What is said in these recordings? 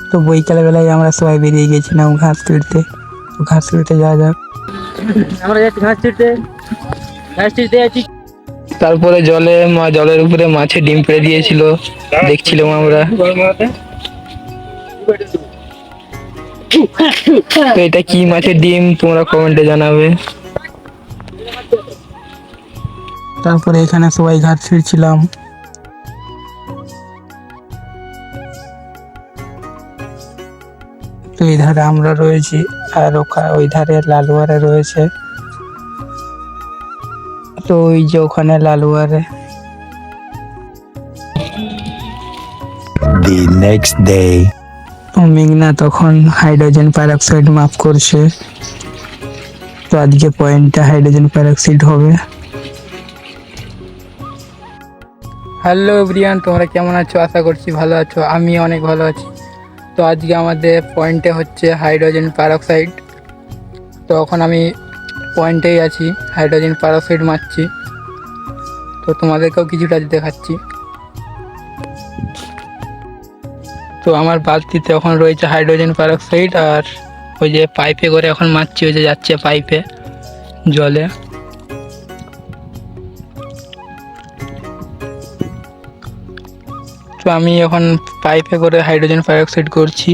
তো বৈকাল বেলায় আমরা সবাই বেরিয়ে গেছিলাম ঘাস তুলতে। তো ঘাস তুলতে যাওয়া যাক। আমরা যাচ্ছি ঘাস ছিঁড়তে যাচ্ছি। তারপরে জলের উপরে মাছের ডিম পেড়ে দিয়েছিল, দেখছিলাম আমরা। তো এটা কি মাছের ডিম তোমরা কমেন্টে জানাবে। তারপরে এখানে সবাই ঘাট ছিঁড়ছিলাম। তো এই ধারে আমরা রয়েছি, আর ওই ধারে লালুয়ারে রয়েছে। তো ওই যে ওখানে লালুয়ারে। The next day. মেঘনা তখন হাইড্রোজেন পারঅক্সাইড মাপ করছে। তো আজকে পয়েন্টটা হাইড্রোজেন পারঅক্সাইড হবে। হ্যালো এভরিওয়ান, তোমরা কেমন আছো? আশা করছি ভালো আছো। আমি অনেক ভালো আছি। তো আজকে আমাদের পয়েন্টে হচ্ছে হাইড্রোজেন পারঅক্সাইড। তো এখন আমি পয়েন্টেই আছি, হাইড্রোজেন পারঅক্সাইড মারছি। তো তোমাদেরকেও কিছুটা দেখাচ্ছি। তো আমার বালতিতে এখন রয়েছে হাইড্রোজেন পারঅক্সাইড, আর ওই যে পাইপে করে এখন মারছি, ওই যে যাচ্ছে পাইপে জলে। তো আমি এখন পাইপে করে হাইড্রোজেন পারঅক্সাইড করছি,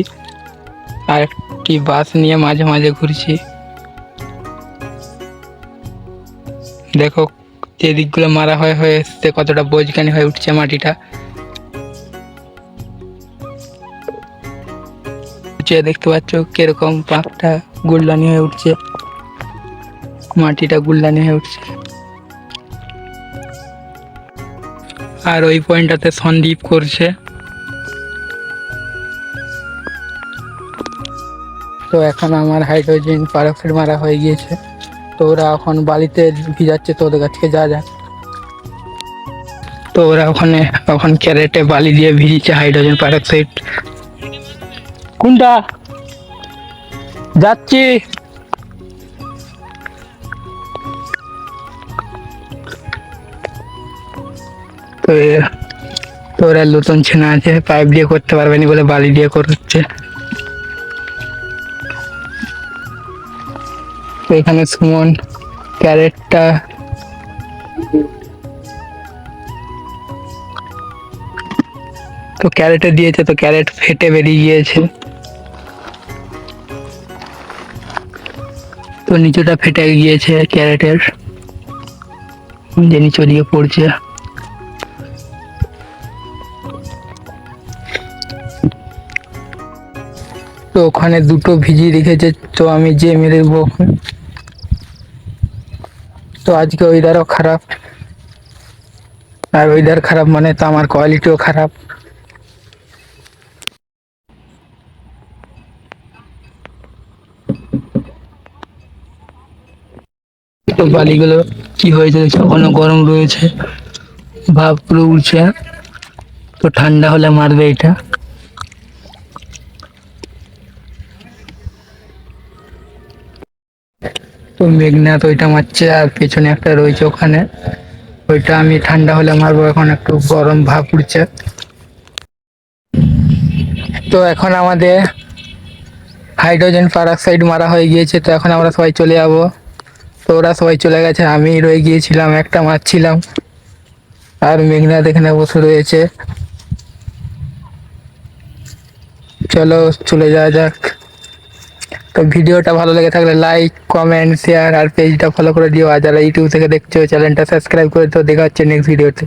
আর একটি বাস নিয়ে মাঝে মাঝে ঘুরছি। দেখো যে দিকগুলো মারা হয়ে এসছে, কতটা বোঝখানি হয়ে উঠছে মাটিটা। দেখতে পাচ্ছ কিরকম পাকটা গুল্লানি হয়ে উঠছে, মাটিটা গুল্লানি হয়ে উঠছে। আর ওই পয়েন্টটাতে সন্দীপ করছে। তো এখন আমার হাইড্রোজেন পারঅক্সাইড মারা হয়ে গিয়েছে। তো ওরা এখন বালিতে ভিজাচ্ছে, তো ওদের কাছে যা যাক। তো ওরা ওখানে এখন ক্যারেটে বালি দিয়ে ভিজিচ্ছে হাইড্রোজেন পারঅক্সাইড। কোনটা যাচ্ছি? তো ওরা নতুন ছেনা আছে, পাইপ দিয়ে করতে পারবে না বলে বালি দিয়ে করছে। তো এখানে সুমন ক্যারেটটা তো ক্যারেটে দিয়েছে, তো ক্যারেট ফেটে বেরিয়ে গিয়েছে। তো নিচুটা ফেটে গিয়েছে ক্যারেটের, যে নিচু দিয়ে পড়ছে। তো ওখানে দুটো ভিজিয়ে রেখেছে, তো আমি যে মেরে দেবো। তো আজকে ওয়েদারও খারাপ, আর ওয়েদার খারাপ মানে তো আমার কোয়ালিটিও খারাপ। তো বালিগুলো কি হয়েছে এখনো গরম রয়েছে, ভাপ পুরো উঠছে। তো ঠান্ডা হলে মারবে এটা। তো মেঘনা তো ওইটা মারছে, আর পেছনে একটা রয়েছে ওখানে, ওইটা আমি ঠান্ডা হলে মারবো। এখন একটু গরম ভাপ উঠছে। তো এখন আমাদের হাইড্রোজেন পারঅক্সাইড মারা হয়ে গিয়েছে। তো এখন আমরা সবাই চলে যাবো। তো ওরা সবাই চলে গেছে, আমি রয়ে গিয়েছিলাম, একটা মারছিলাম। আর মেঘনা এখানে বসে রয়েছে। চলো চলে যাওয়া যাক। তো ভিডিওটা ভালো লেগে থাকলে লাইক, কমেন্ট, শেয়ার আর পেজটা ফলো করে দিও। আর যারা ইউটিউব থেকে দেখছো চ্যানেলটা সাবস্ক্রাইব করে, তো দেখা হচ্ছে নেক্সট ভিডিওতে।